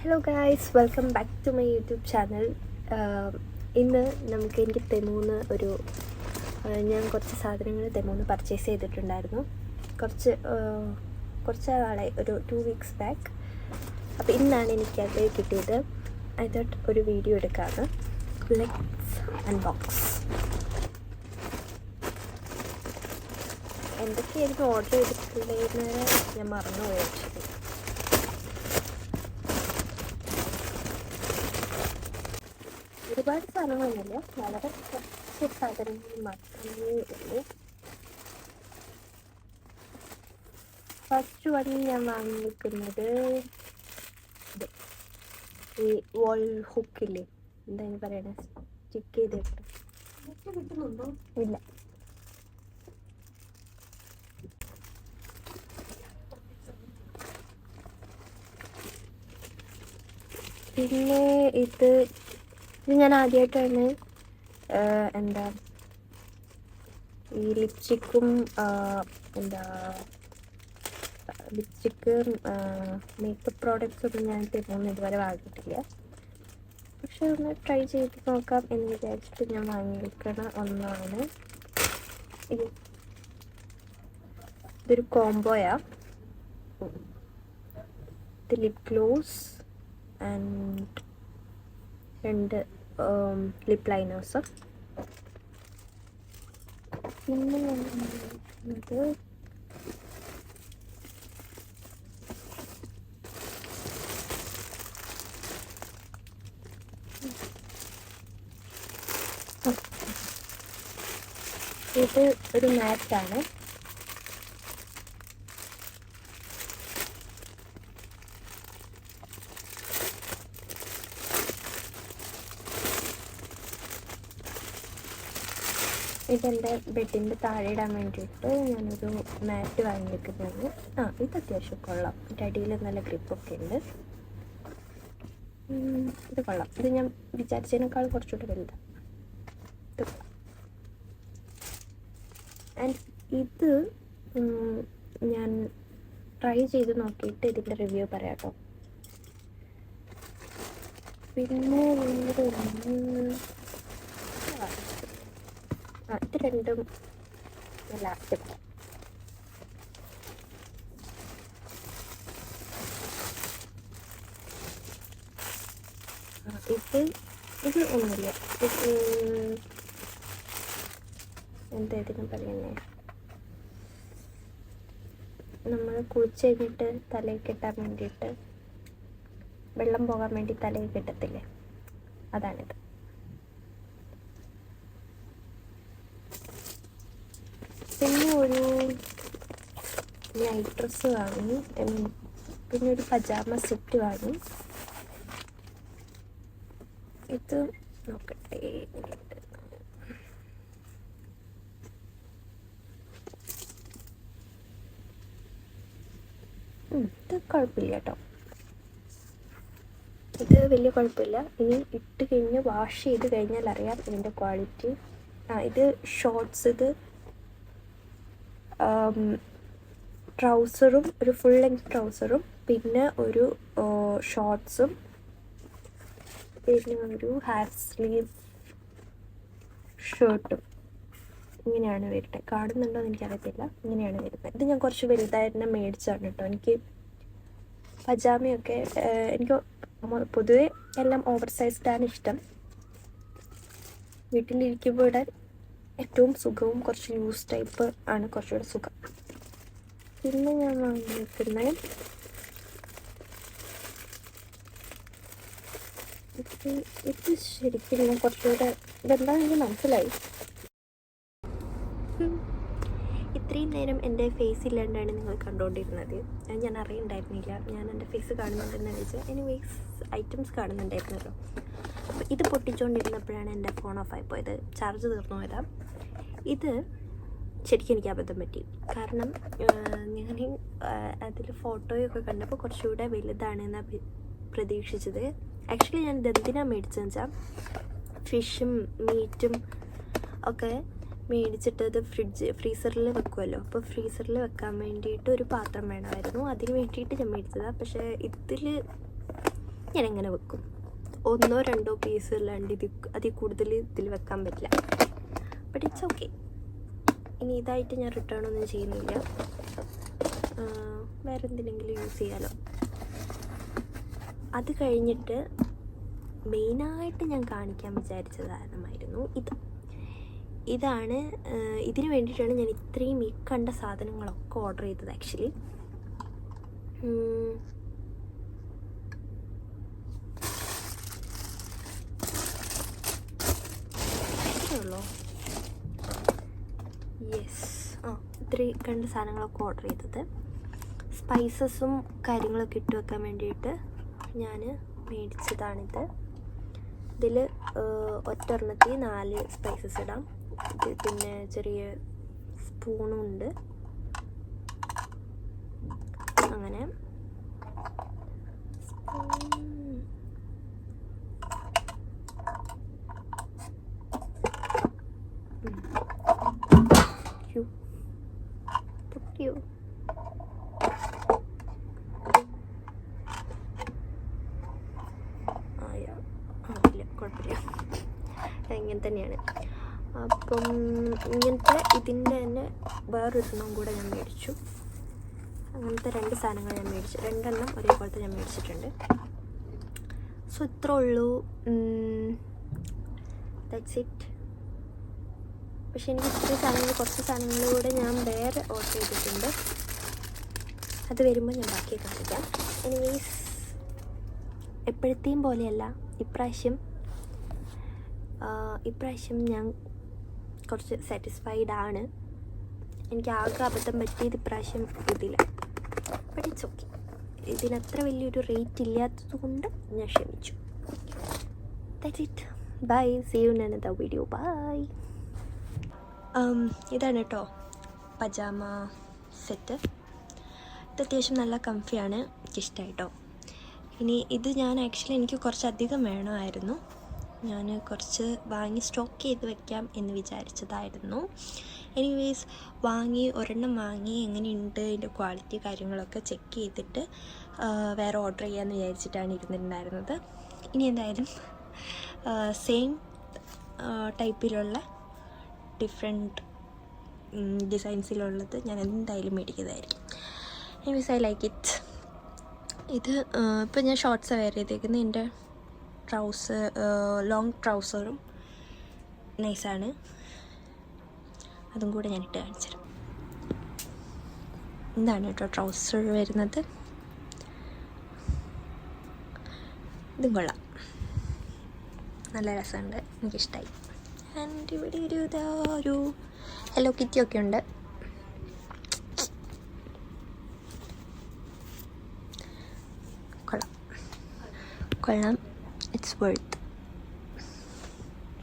Hello guys, welcome back to my YouTube channel. ഇന്ന് എനിക്ക് തെമൂന്ന് ഞാൻ കുറച്ച് സാധനങ്ങൾ തെമൂന്ന് പർച്ചേസ് ചെയ്തിട്ടുണ്ടായിരുന്നു. കുറച്ച് നാളെ ഒരു 2 weeks ബാക്ക്. അപ്പോൾ ഇന്നാണ് എനിക്കത് കിട്ടിയത്. ഐ തോട്ട് ഒരു വീഡിയോ എടുക്കാമെന്ന്. Let's unbox. എന്തൊക്കെയായിരുന്നു ഓർഡർ ചെയ്തിട്ടുള്ളതെന്ന് ഞാൻ മറന്നുപോയി. ആക്ച്വലി ഒരുപാട് സാധനങ്ങളൊന്നുമില്ല, വളരെ കുറച്ച് സാധനങ്ങൾ മാത്രമേ ഉള്ളൂ. ഫസ്റ്റ് വൺ ഞാൻ വാങ്ങിയിരിക്കുന്നത് ഇത്, ഈ വോൾ ഹുക്കില്ലേ, എന്താ പറയണേ, സ്റ്റിക്ക് ചെയ്തിട്ട് കിട്ടുന്നുണ്ടോ? ഇല്ല. പിന്നെ ഇത് ഞാൻ ആദ്യമായിട്ടാണ് ഈ ലിപ്സ്റ്റിക്കും മേക്കപ്പ് പ്രോഡക്റ്റ്സ് ഒന്നും ഞാൻ തെമൂന്ന് ഇതുവരെ വാങ്ങിയിട്ടില്ല. പക്ഷെ ഒന്ന് ട്രൈ ചെയ്ത് നോക്കാം എന്ന് വിചാരിച്ചിട്ട് ഞാൻ വാങ്ങിയിരിക്കണ ഒന്നാണ്. ഇതൊരു കോംബോയാ. ഇത് lip gloss and 2 lip liners. പിന്നെ ഇത് ഒരു മാറ്റാണ്. ഇതെൻ്റെ ബെഡിൻ്റെ താഴെ ഇടാൻ വേണ്ടിയിട്ട് ഞാനൊരു മാറ്റ് വാങ്ങിയിരിക്കുന്നതാണ്. ഇത് അത്യാവശ്യം കൊള്ളാം. ഇതിൻ്റെ അടിയിൽ നല്ല ഗ്രിപ്പൊക്കെ ഉണ്ട്. ഇത് കൊള്ളാം. ഇത് ഞാൻ വിചാരിച്ചതിനേക്കാൾ കുറച്ചുകൂടി വലുതാണ്. ഇത് കൊള്ളാം. ആൻഡ് ഇത് ഞാൻ ട്രൈ ചെയ്ത് നോക്കിയിട്ട് ഇതിൻ്റെ റിവ്യൂ പറയാം കേട്ടോ. പിന്നെ ഇത് രണ്ടും ലാസ്റ്റ് പറയാം. ഇത് ഒന്നുമില്ല. എന്താ ഇതിന് പറയുന്നേ, നമ്മൾ കുളിച്ച് കഴിഞ്ഞിട്ട് തലയിൽ കെട്ടാൻ വേണ്ടിയിട്ട്, വെള്ളം പോകാൻ വേണ്ടി തലയിൽ കെട്ടത്തില്ലേ, അതാണിത്. പിന്നെ ഒരു നൈറ്റ് ഡ്രസ്സ് വാങ്ങി, പിന്നെ ഒരു പജാമ സെറ്റ് വാങ്ങി. ഇത് നോക്കട്ടെ, ഇത് കുഴപ്പമില്ല കേട്ടോ. ഇത് വലിയ കുഴപ്പമില്ല. ഇനി ഇട്ട് കഴിഞ്ഞ് വാഷ് ചെയ്ത് കഴിഞ്ഞാൽ അറിയാം ഇതിൻ്റെ ക്വാളിറ്റി. ഇത് ഷോർട്ട്സ്, ഇത് ട്രൗസറും, ഒരു ഫുൾ ലെങ്ത് ട്രൗസറും, പിന്നെ ഒരു ഷോർട്ട്സും, പിന്നെ ഒരു ഹാഫ് സ്ലീവ് ഷർട്ടും. ഇങ്ങനെയാണ് വരുന്നത്. കാണുന്നുണ്ടോ എന്ന് എനിക്കറിയത്തില്ല. ഇങ്ങനെയാണ് വരുന്നത്. ഇത് ഞാൻ കുറച്ച് വലുതായിട്ട് തന്നെ മേടിച്ചാണ് കേട്ടോ. എനിക്ക് പജാമയൊക്കെ എനിക്ക് പൊതുവെ എല്ലാം ഓവർ സൈസ്ഡാണ് ഇഷ്ടം. വീട്ടിലിരിക്കുമ്പോൾ ഇടാൻ ഏറ്റവും സുഖവും കുറച്ച് ലൂസ് ടൈപ്പ് ആണ് കുറച്ചുകൂടെ സുഖം. പിന്നെ ഞാൻ വാങ്ങിയിരിക്കുന്നത് ഇത് ശരിക്കും ഞാൻ കുറച്ചുകൂടെ ഇതെന്താണെന്ന് എനിക്ക് മനസ്സിലായി. ഇത്രയും നേരം എൻ്റെ ഫേസ് ഇല്ലാണ്ടാണ് നിങ്ങൾ കണ്ടുകൊണ്ടിരുന്നത്. ഞാൻ അറിയണ്ടായിരുന്നില്ല ഞാൻ എൻ്റെ ഫേസ് കാണുന്നുണ്ടെന്ന് വെച്ചാൽ. എനിവേസ് ഐറ്റംസ് കാണുന്നുണ്ടായിരുന്നല്ലോ. അപ്പോൾ ഇത് പൊട്ടിച്ചുകൊണ്ടിരുന്നപ്പോഴാണ് എൻ്റെ ഫോൺ ഓഫായി പോയത്. ചാർജ് തീർന്നു പോയതാണ്. ഇത് ശരിക്കും എനിക്ക് അബദ്ധം പറ്റി. കാരണം ഞാൻ അതിൽ ഫോട്ടോയൊക്കെ കണ്ടപ്പോൾ കുറച്ചുകൂടെ വലുതാണെന്നാണ് പ്രതീക്ഷിച്ചത്. ആക്ച്വലി ഞാൻ ഇതെന്തിനാണ് മേടിച്ചതെന്ന് വെച്ചാൽ, ഫിഷും മീറ്റും ഒക്കെ മേടിച്ചിട്ട് അത് ഫ്രീസറിൽ വെക്കുമല്ലോ. അപ്പോൾ ഫ്രീസറിൽ വെക്കാൻ വേണ്ടിയിട്ട് ഒരു പാത്രം വേണമായിരുന്നു. അതിന് വേണ്ടിയിട്ട് ഞാൻ മേടിച്ചതാണ്. പക്ഷേ ഇതിൽ ഞാനെങ്ങനെ വെക്കും. 1 or 2 പീസ് അല്ലാണ്ട് അതിൽ കൂടുതൽ ഇതിൽ വെക്കാൻ പറ്റില്ല. But it's okay. ഇനി ഇതായിട്ട് ഞാൻ റിട്ടേൺ ഒന്നും ചെയ്യുന്നില്ല. വേറെ എന്തിനെങ്കിലും യൂസ് ചെയ്യാലോ. അത് കഴിഞ്ഞിട്ട് മെയിനായിട്ട് ഞാൻ കാണിക്കാൻ വിചാരിച്ച സാധനമായിരുന്നു ഇതാണ്. ഇതിന് വേണ്ടിയിട്ടാണ് ഞാൻ ഇത്രയും ഈ കണ്ട സാധനങ്ങളൊക്കെ ഓർഡർ ചെയ്തത്. ആക്ച്വലി ഉള്ളോ യെസ്. ഇത്രയും കണ്ട സാധനങ്ങളൊക്കെ ഓർഡർ ചെയ്തത്. സ്പൈസസും കാര്യങ്ങളൊക്കെ ഇട്ട് വെക്കാൻ വേണ്ടിയിട്ട് ഞാൻ മേടിച്ചതാണിത്. ഇതിൽ ഒറ്റൊരെണ്ണത്തിൽ 4 സ്പൈസസ് ഇടാം. പിന്നെ ചെറിയ സ്പൂണും ഉണ്ട്. അങ്ങനെ കുഴപ്പമില്ല, ഇങ്ങനെ തന്നെയാണ്. അപ്പം ഇങ്ങനത്തെ ഇതിൻ്റെ തന്നെ വേറൊരെണ്ണം കൂടെ ഞാൻ മേടിച്ചു. അങ്ങനത്തെ 2 സാധനങ്ങൾ ഞാൻ മേടിച്ചു. 2 എണ്ണം ഒരേപോലത്തെ ഞാൻ മേടിച്ചിട്ടുണ്ട്. സോ ഇത്രേ ഉള്ളൂ. That's it. പക്ഷെ എനിക്ക് കുറച്ച് സാധനങ്ങൾ കൂടെ ഞാൻ വേറെ ഓർഡർ ചെയ്തിട്ടുണ്ട്. അത് വരുമ്പോൾ ഞാൻ ബാക്കി കാണിക്കാം. എനിവേയ്സ്, എപ്പോഴത്തെയും പോലെയല്ല ഇപ്രാവശ്യം ഞാൻ കുറച്ച് സാറ്റിസ്ഫൈഡ് ആണ്. എനിക്ക് ആകെ അബദ്ധം പറ്റിയത് ഇപ്രാവശ്യം ഇതില്ല. But it's okay. ഇതിനത്ര വലിയൊരു റേറ്റ് ഇല്ലാത്തത് കൊണ്ട് ഞാൻ ക്ഷമിച്ചു. That's it. Bye. See you in another video. Bye. ഇതാണ് കേട്ടോ പജാമ സെറ്റ്. ഇത് അത്യാവശ്യം നല്ല കംഫിയാണ്. എനിക്കിഷ്ടമായിട്ടോ. ഇനി ഇത് ഞാൻ എനിക്ക് കുറച്ചധികം വേണമായിരുന്നു. ഞാൻ കുറച്ച് വാങ്ങി സ്റ്റോക്ക് ചെയ്ത് വെക്കാം എന്ന് വിചാരിച്ചതായിരുന്നു. എനിവേയ്സ്, ഒരെണ്ണം വാങ്ങി എങ്ങനെയുണ്ട് ഇതിൻ്റെ ക്വാളിറ്റി കാര്യങ്ങളൊക്കെ ചെക്ക് ചെയ്തിട്ട് വേറെ ഓർഡർ ചെയ്യാമെന്ന് വിചാരിച്ചിട്ടാണ് ഇരുന്നിട്ടുണ്ടായിരുന്നത്. ഇനി എന്തായാലും സെയിം ടൈപ്പിലുള്ള ഡിഫറെൻറ്റ് ഡിസൈൻസിലുള്ളത് ഞാൻ എന്തായാലും മേടിക്കുന്നതായിരിക്കും. Anyways, I like it. ഇത് ഇപ്പം ഞാൻ ഷോർട്ട്സ് വെയർ ചെയ്തേക്കുന്നത്. എൻ്റെ ലോങ് ട്രൗസറും നൈസാണ്. അതും കൂടെ ഞാനിട്ട് കാണിച്ചുതരാം. ഇതാണ് കേട്ടോ ട്രൗസർ വരുന്നത്. ഇതും കൊള്ളാം, നല്ല രസമുണ്ട്, എനിക്കിഷ്ടമായി. ആൻഡ് ഇവിടെ ഒരു ഹലോ കിറ്റിയൊക്കെ ഉണ്ട്. കൊള്ളാം, ഇറ്റ്സ് വർത്ത്.